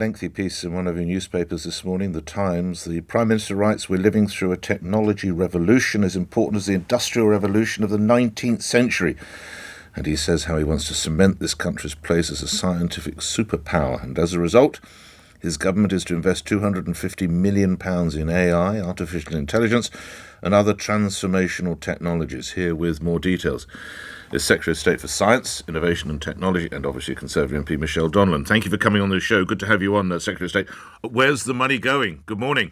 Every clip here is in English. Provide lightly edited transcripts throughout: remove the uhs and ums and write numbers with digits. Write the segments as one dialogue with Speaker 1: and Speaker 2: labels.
Speaker 1: Lengthy piece in one of your newspapers this morning, The Times. The Prime Minister writes, "We're living through a technology revolution as important as the Industrial Revolution of the 19th century." And he says how he wants to cement this country's place as a scientific superpower. And as a result, his government is to invest £250 million in AI, artificial intelligence, and other transformational technologies. Here with more details is Secretary of State for Science, Innovation and Technology, and obviously Conservative MP Michelle Donelan. Thank you for coming on the show. Good to have you on, Secretary of State. Where's the money going? Good morning.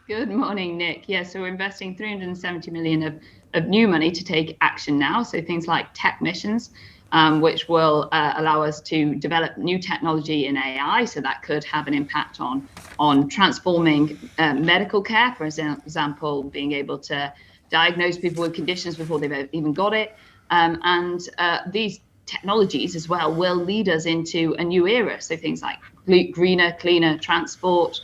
Speaker 2: Good morning, Nick. So we're investing 370 million of new money to take action now. So things like tech missions, which will allow us to develop new technology in AI. So that could have an impact on transforming medical care, for example, being able to diagnose people with conditions before they've even got it. And these technologies as well will lead us into a new era. So things like greener, cleaner transport,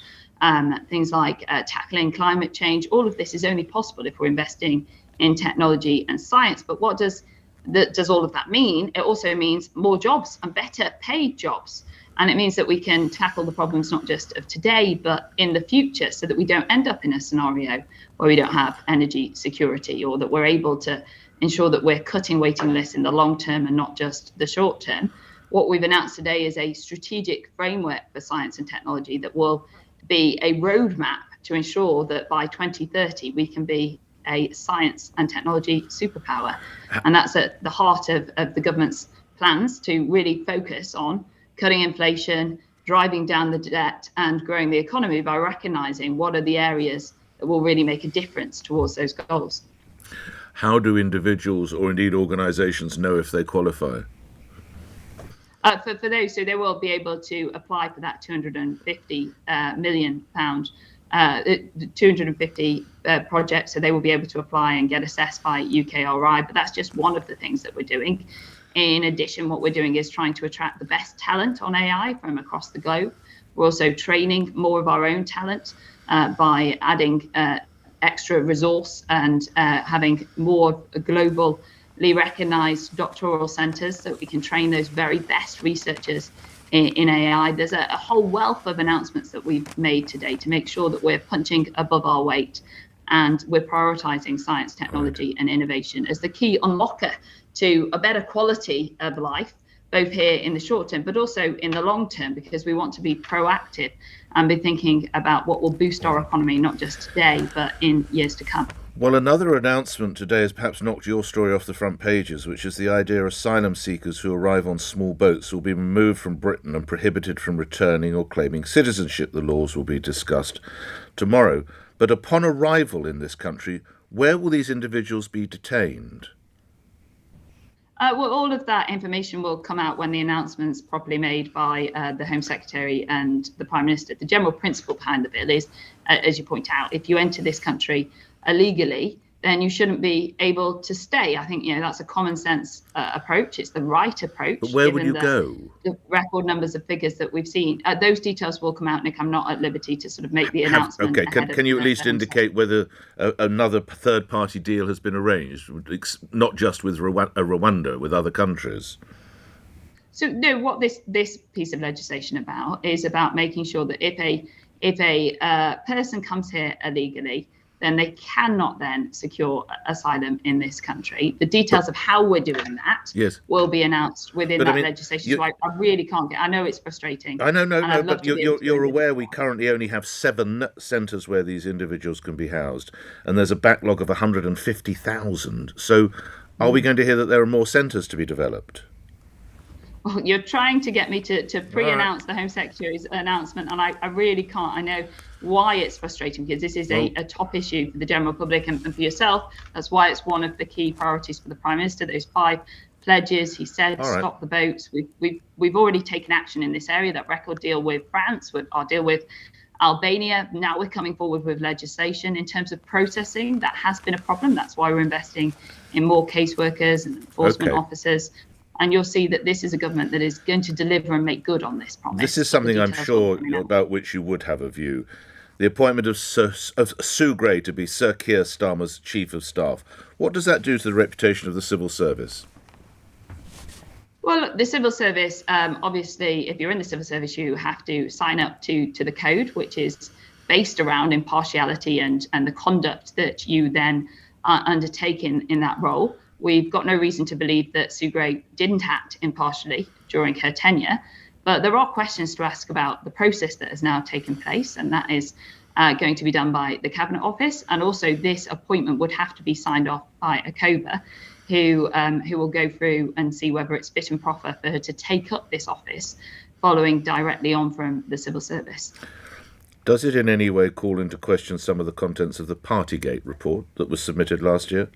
Speaker 2: things like tackling climate change. All of this is only possible if we're investing in technology and science. But what does all of that mean? It also means more jobs and better paid jobs. And it means that we can tackle the problems not just of today, but in the future, so that we don't end up in a scenario where we don't have energy security, or that we're able to ensure that we're cutting waiting lists in the long term and not just the short term. What we've announced today is a strategic framework for science and technology that will be a roadmap to ensure that by 2030 we can be a science and technology superpower. And that's at the heart of the government's plans to really focus on cutting inflation, driving down the debt, and growing the economy by recognising what are the areas that will really make a difference towards those goals.
Speaker 1: How do individuals or indeed organisations know if they qualify?
Speaker 2: For those, so they will be able to apply for that £250 million, 250 projects. So they will be able to apply and get assessed by UKRI. But that's just one of the things that we're doing. In addition, what we're doing is trying to attract the best talent on AI from across the globe. We're also training more of our own talent by adding extra resource and having more globally recognised doctoral centres so that we can train those very best researchers in AI. There's a whole wealth of announcements that we've made today to make sure that we're punching above our weight and we're prioritising science, technology and innovation as the key unlocker to a better quality of life, both here in the short term, but also in the long term, because we want to be proactive and be thinking about what will boost our economy, not just today, but in years to come.
Speaker 1: Well, another announcement today has perhaps knocked your story off the front pages, which is the idea asylum seekers who arrive on small boats will be removed from Britain and prohibited from returning or claiming citizenship. The laws will be discussed tomorrow. But upon arrival in this country, where will these individuals be detained?
Speaker 2: Well, all of that information will come out when the announcement's properly made by the Home Secretary and the Prime Minister. The general principle behind the bill is, as you point out, if you enter this country illegally, then you shouldn't be able to stay. I think that's a common sense approach. It's the right approach.
Speaker 1: But where will you go?
Speaker 2: The record numbers of figures that we've seen. Those details will come out, Nick. I'm not at liberty to sort of make the announcement.
Speaker 1: Okay, can you at least indicate whether another third-party deal has been arranged, not just with Rwanda, with other countries?
Speaker 2: So no, what this piece of legislation is about making sure that if a person comes here illegally, then they cannot then secure asylum in this country. The details of how we're doing that will be announced within that legislation. So I really can't I know it's frustrating.
Speaker 1: I know, but you're aware we currently only have 7 centres where these individuals can be housed, and there's a backlog of 150,000. So are we going to hear that there are more centres to be developed?
Speaker 2: Well, you're trying to get me to pre-announce the Home Secretary's announcement, and I really can't. I know why it's frustrating, because this is a top issue for the general public and for yourself. That's why it's one of the key priorities for the Prime Minister. Those 5 pledges, he said, stop the boats. We've already taken action in this area. That record deal with France, with our deal with Albania. Now we're coming forward with legislation in terms of processing. That has been a problem. That's why we're investing in more caseworkers and enforcement officers. And you'll see that this is a government that is going to deliver and make good on this promise.
Speaker 1: This is something I'm sure about which you would have a view. The appointment of Sue Gray to be Sir Keir Starmer's Chief of Staff. What does that do to the reputation of the civil service?
Speaker 2: Well, look, the civil service, obviously, if you're in the civil service, you have to sign up to the code, which is based around impartiality and the conduct that you then undertake in that role. We've got no reason to believe that Sue Gray didn't act impartially during her tenure, but there are questions to ask about the process that has now taken place, and that is going to be done by the Cabinet Office. And also this appointment would have to be signed off by a COBA, who will go through and see whether it's fit and proper for her to take up this office following directly on from the civil service.
Speaker 1: Does it in any way call into question some of the contents of the Partygate report that was submitted last year?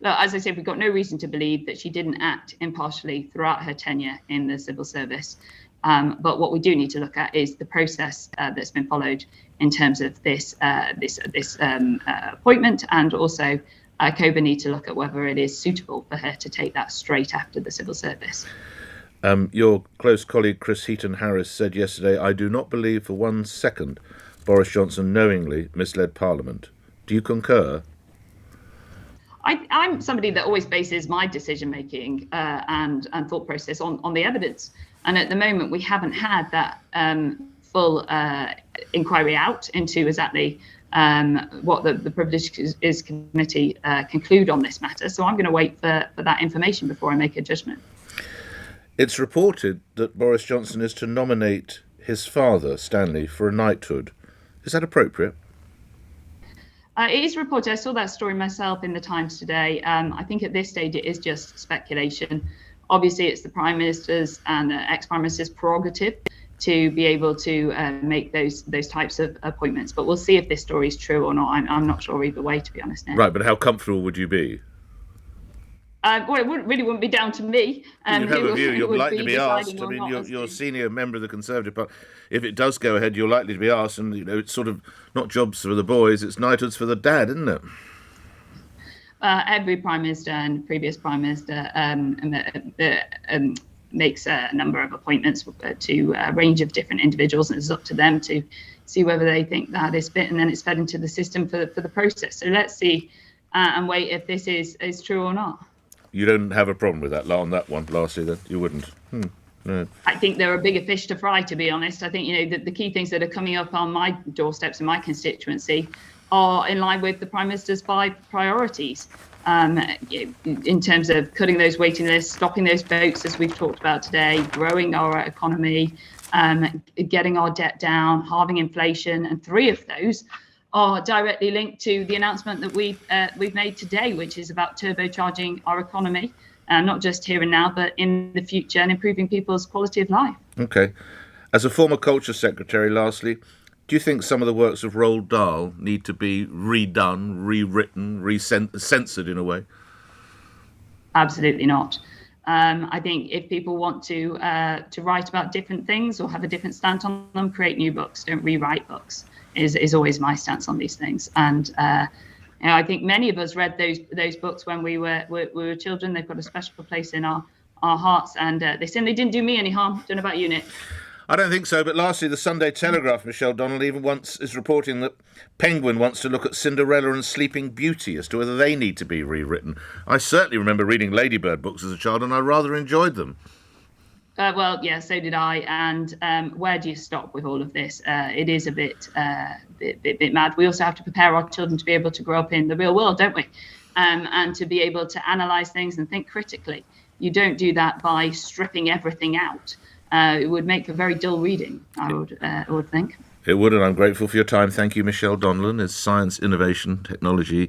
Speaker 2: Look, as I said, we've got no reason to believe that she didn't act impartially throughout her tenure in the civil service. But what we do need to look at is the process that's been followed in terms of this appointment, and also COBA need to look at whether it is suitable for her to take that straight after the civil service.
Speaker 1: Your close colleague Chris Heaton-Harris said yesterday, "I do not believe for 1 second Boris Johnson knowingly misled Parliament." Do you concur?
Speaker 2: I'm somebody that always bases my decision-making and thought process on the evidence. And at the moment, we haven't had that full inquiry out into exactly what the Privileges Committee conclude on this matter. So I'm going to wait for that information before I make a judgment.
Speaker 1: It's reported that Boris Johnson is to nominate his father, Stanley, for a knighthood. Is that appropriate?
Speaker 2: It is reported. I saw that story myself in the Times today. I think at this stage it is just speculation. Obviously, it's the Prime Minister's and the ex-Prime Minister's prerogative to be able to make those types of appointments. But we'll see if this story is true or not. I'm not sure either way, to be honest, Nick.
Speaker 1: Right, but how comfortable would you be?
Speaker 2: Well, it wouldn't be down to me.
Speaker 1: You have a view. You're likely to be asked. I mean, you're a senior member of the Conservative Party. If it does go ahead, you're likely to be asked. And it's sort of not jobs for the boys; it's knighthoods for the dad, isn't it?
Speaker 2: Every Prime Minister and previous Prime Minister makes a number of appointments to a range of different individuals, and it's up to them to see whether they think that is fit, and then it's fed into the system for the process. So let's see and wait if this is true or not.
Speaker 1: You don't have a problem with that on that one, lastly, then? You wouldn't? No.
Speaker 2: I think there are bigger fish to fry, to be honest. I think, the key things that are coming up on my doorsteps in my constituency are in line with the Prime Minister's 5 priorities in terms of cutting those waiting lists, stopping those votes, as we've talked about today, growing our economy, getting our debt down, halving inflation, and 3 of those are directly linked to the announcement that we've made today, which is about turbocharging our economy, not just here and now, but in the future, and improving people's quality of life.
Speaker 1: Okay. As a former Culture Secretary, lastly, do you think some of the works of Roald Dahl need to be redone, rewritten, censored in a way?
Speaker 2: Absolutely not. I think if people want to write about different things or have a different stance on them, create new books, don't rewrite books. Is always my stance on these things. And I think many of us read those books when we were children. They've got a special place in our hearts, and they certainly didn't do me any harm. Don't know about you, Nick.
Speaker 1: I don't think so, but lastly, the Sunday Telegraph, Michelle Donelan, even is reporting that Penguin wants to look at Cinderella and Sleeping Beauty as to whether they need to be rewritten. I certainly remember reading Ladybird books as a child, and I rather enjoyed them.
Speaker 2: Well, yeah, so did I. And where do you stop with all of this? It is a bit mad. We also have to prepare our children to be able to grow up in the real world, don't we? And to be able to analyse things and think critically. You don't do that by stripping everything out. It would make for very dull reading, I would think.
Speaker 1: It would, and I'm grateful for your time. Thank you, Michelle Donelan, as Science, Innovation, Technology,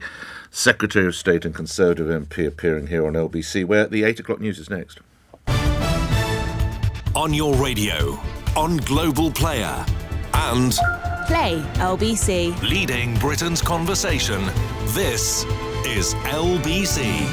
Speaker 1: Secretary of State and Conservative MP, appearing here on LBC, where the 8 o'clock news is next.
Speaker 3: On your radio, on Global Player, and
Speaker 4: Play LBC.
Speaker 3: leading Britain's conversation. This is LBC.